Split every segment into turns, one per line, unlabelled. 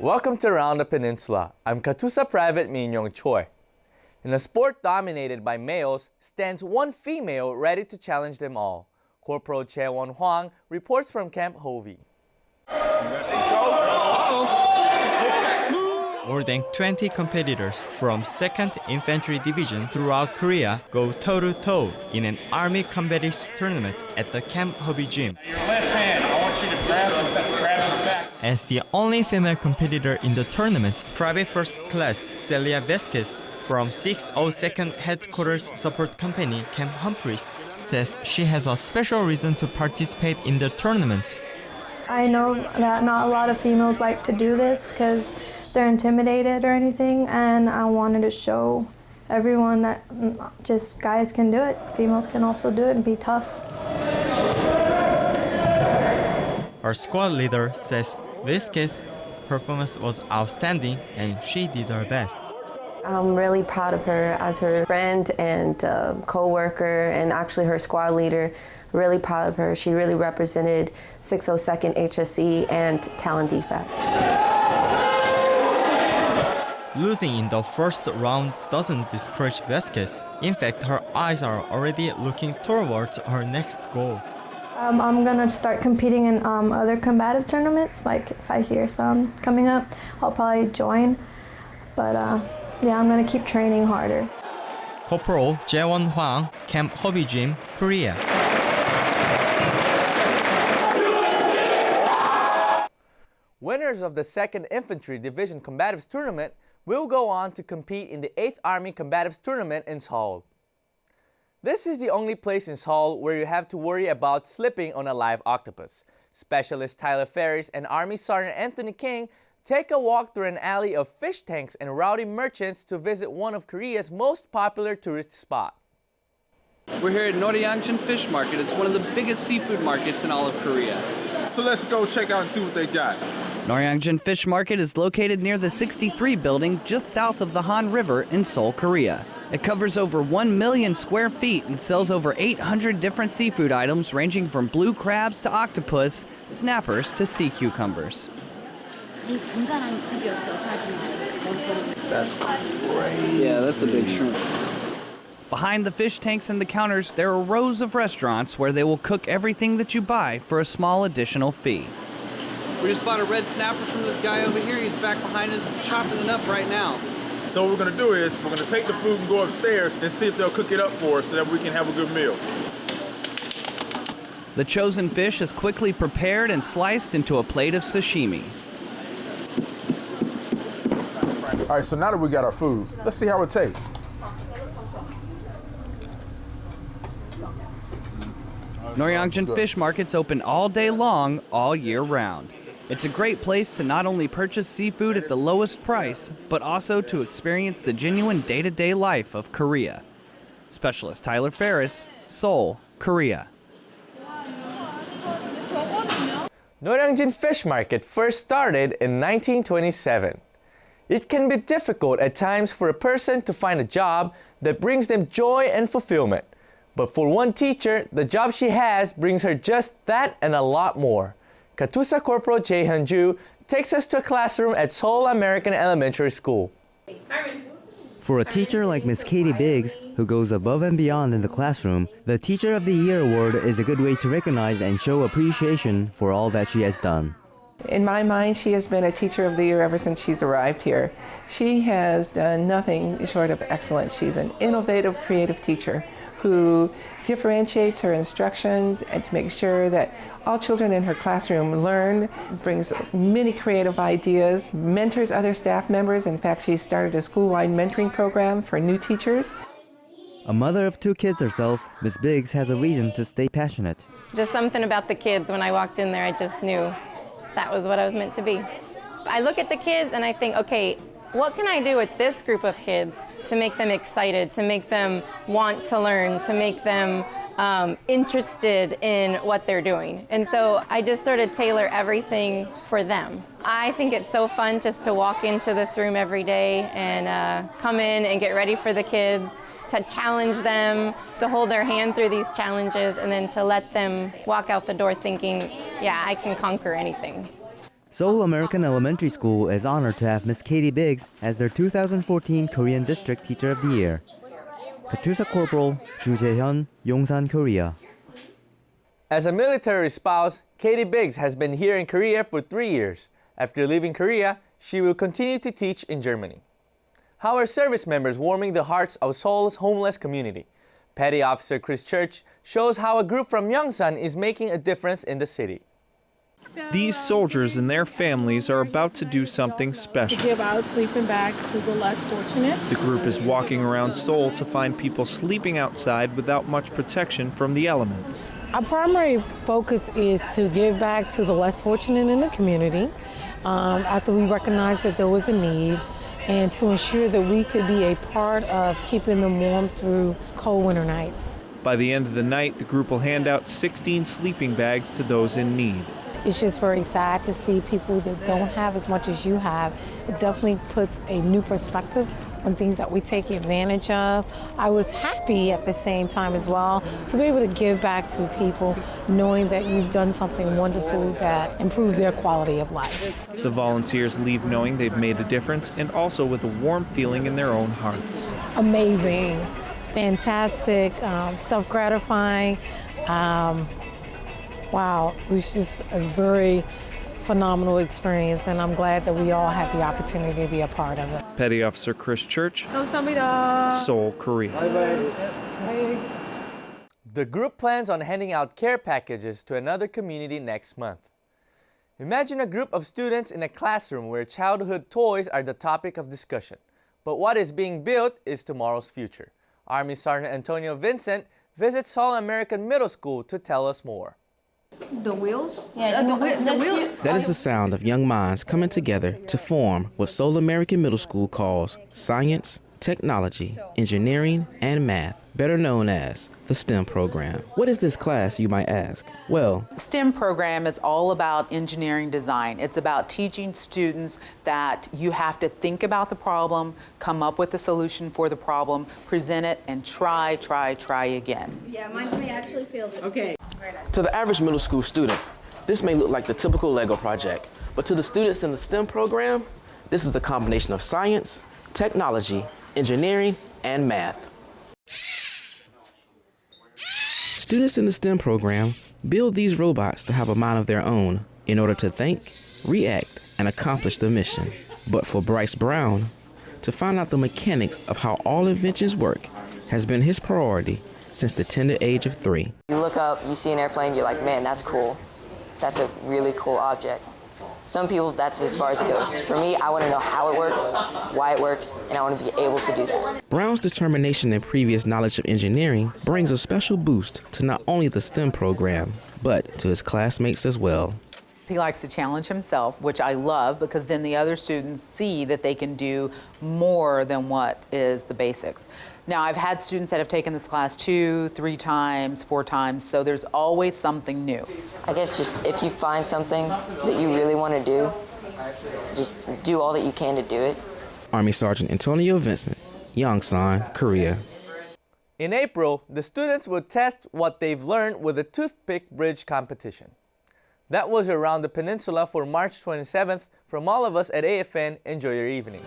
Welcome to Around the Peninsula. I'm Katusa Private Min-Yong Choi. In a sport dominated by males, stands one female ready to challenge them all. Corporal Jae-won Hwang reports from Camp Hovey.
More than 20 competitors from 2nd Infantry Division throughout Korea go toe-to-toe in an Army Combatives tournament at the Camp Hovey gym.
Your left hand, I want you to grab his back.
As the only female competitor in the tournament, Private First Class Celia Vesquez from 602nd Headquarters Support Company Camp Humphreys says she has a special reason to participate in the tournament.
I know that not a lot of females like to do this because they're intimidated or anything, and I wanted to show everyone that just guys can do it. Females can also do it and be tough.
Our squad leader says Vesquez's performance was outstanding and she did her best.
I'm really proud of her as her friend and co-worker and actually her squad leader. Really proud of her. She really represented 602nd HSE and Talent Defect.
Losing in the first round doesn't discourage Vesquez. In fact, her eyes are already looking towards her next goal.
I'm gonna start competing in other combative tournaments. Like if I hear some coming up, I'll probably join. But yeah, I'm gonna keep training harder.
Corporal Jae-won Hwang, Camp Hovey Gym, Korea.
Winners of the 2nd Infantry Division Combatives Tournament will go on to compete in the 8th Army Combatives Tournament in Seoul. This is the only place in Seoul where you have to worry about slipping on a live octopus. Specialist Tyler Ferris and Army Sergeant Anthony King take a walk through an alley of fish tanks and rowdy merchants to visit one of Korea's most popular tourist spots.
We're here at Noryangjin Fish Market. It's one of the biggest seafood markets in all of Korea.
So let's go check out and see what they got.
Noryangjin Fish Market is located near the 63 building just south of the Han River in Seoul, Korea. It covers over 1 million square feet and sells over 800 different seafood items ranging from blue crabs to octopus, snappers to sea cucumbers.
That's crazy.
Yeah, that's a big shrimp. Behind the fish tanks and the counters, there are rows of restaurants where they will cook everything that you buy for a small additional fee. We just bought a red snapper from this guy over here. He's back behind us chopping it up right now.
So what we're gonna do is we're gonna take the food and go upstairs and see if they'll cook it up for us so that we can have a good meal.
The chosen fish is quickly prepared and sliced into a plate of sashimi.
All right, so now that we got our food, let's see how it tastes.
Noryangjin Fish Market's open all day long, all year round. It's a great place to not only purchase seafood at the lowest price, but also to experience the genuine day-to-day life of Korea. Specialist Tyler Ferris, Seoul, Korea.
Noryangjin Fish Market first started in 1927. It can be difficult at times for a person to find a job that brings them joy and fulfillment. But for one teacher, the job she has brings her just that and a lot more. Katusa Corporal Jae Hyun-ju takes us to a classroom at Seoul American Elementary School.
For a teacher like Miss Katie Biggs, who goes above and beyond in the classroom, the Teacher of the Year award is a good way to recognize and show appreciation for all that she has done.
In my mind, she has been a Teacher of the Year ever since she's arrived here. She has done nothing short of excellent. She's an innovative, creative teacher who differentiates her instruction and to make sure that all children in her classroom learn, brings many creative ideas, mentors other staff members. In fact, she started a school-wide mentoring program for new teachers.
A mother of 2 kids herself, Miss Biggs has a reason to stay passionate.
Just something about the kids. When I walked in there, I just knew that was what I was meant to be. I look at the kids and I think, okay, what can I do with this group of kids to make them excited, to make them want to learn, to make them interested in what they're doing? And so I just sort of tailor everything for them. I think it's so fun just to walk into this room every day and come in and get ready for the kids, to challenge them, to hold their hand through these challenges, and then to let them walk out the door thinking, yeah, I can conquer anything.
Seoul American Elementary School is honored to have Miss Katie Biggs as their 2014 Korean District Teacher of the Year. Katusa Corporal Ju Jae-hyun, Yongsan, Korea.
As a military spouse, Katie Biggs has been here in Korea for 3 years. After leaving Korea, she will continue to teach in Germany. How are service members warming the hearts of Seoul's homeless community? Petty Officer Chris Church shows how a group from Yongsan is making a difference in the city.
These soldiers and their families are about to do something special.
To give out sleeping bags to the less fortunate.
The group is walking around Seoul to find people sleeping outside without much protection from the elements.
Our primary focus is to give back to the less fortunate in the community after we recognized that there was a need, and to ensure that we could be a part of keeping them warm through cold winter nights.
By the end of the night, the group will hand out 16 sleeping bags to those in need.
It's just very sad to see people that don't have as much as you have. It definitely puts a new perspective on things that we take advantage of. I was happy at the same time as well to be able to give back to people, knowing that you've done something wonderful that improves their quality of life.
The volunteers leave knowing they've made a difference and also with a warm feeling in their own hearts.
Amazing, fantastic, self-gratifying. Wow, it was just a very phenomenal experience, and I'm glad that we all had the opportunity to be a part of it.
Petty Officer Chris Church,
감사합니다.
Seoul, Korea.
Bye.
The group plans on handing out care packages to another community next month. Imagine a group of students in a classroom where childhood toys are the topic of discussion. But what is being built is tomorrow's future. Army Sergeant Antonio Vincent visits Seoul American Middle School to tell us more.
The wheels?
Yeah,
the wheels.
That is the sound of young minds coming together to form what Seoul American Middle School calls science, technology, engineering, and math, better known as the STEM program. What is this class, you might ask? Well,
STEM program is all about engineering design. It's about teaching students that you have to think about the problem, come up with a solution for the problem, present it, and try again.
Yeah, mine may actually feel this.
Okay.
to the average middle school student, this may look like the typical Lego project, but to the students in the STEM program, this is a combination of science, technology, engineering, and math. Students in the STEM program build these robots to have a mind of their own in order to think, react, and accomplish the mission. But for Bryce Brown, to find out the mechanics of how all inventions work has been his priority since the tender age of 3.
You look up, you see an airplane, you're like, man, that's cool. That's a really cool object. Some people, that's as far as it goes. For me, I want to know how it works, why it works, and I want to be able to do that.
Brown's determination and previous knowledge of engineering brings a special boost to not only the STEM program, but to his classmates as well.
He likes to challenge himself, which I love, because then the other students see that they can do more than what is the basics. Now, I've had students that have taken this class 2, 3 times, 4 times, so there's always something new.
I guess just if you find something that you really want to do, just do all that you can to do it.
Army Sergeant Antonio Vincent, Yongsan, Korea.
In April, the students will test what they've learned with a toothpick bridge competition. That was around the Peninsula for March 27th. From all of us at AFN, enjoy your evening.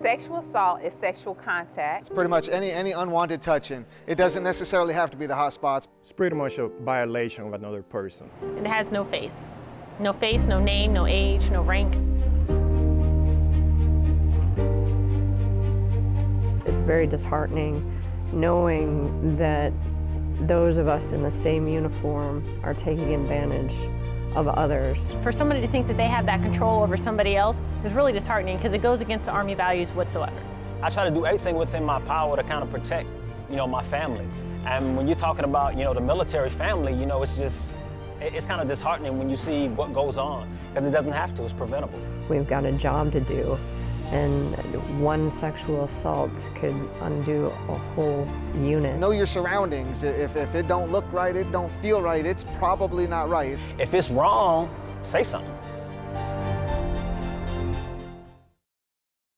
Sexual assault is sexual contact.
It's pretty much any unwanted touching. It doesn't necessarily have to be the hot spots.
It's pretty much a violation of another person.
It has no face. No face, no name, no age, no rank.
It's very disheartening knowing that those of us in the same uniform are taking advantage of others.
For somebody to think that they have that control over somebody else is really disheartening because it goes against the Army values whatsoever.
I try to do everything within my power to kind of protect, my family. And when you're talking about, the military family, it's kind of disheartening when you see what goes on, because it doesn't have to, it's preventable.
We've got a job to do, and one sexual assault could undo a whole unit.
Know your surroundings. If it don't look right, it don't feel right, it's probably not right.
If it's wrong, say something.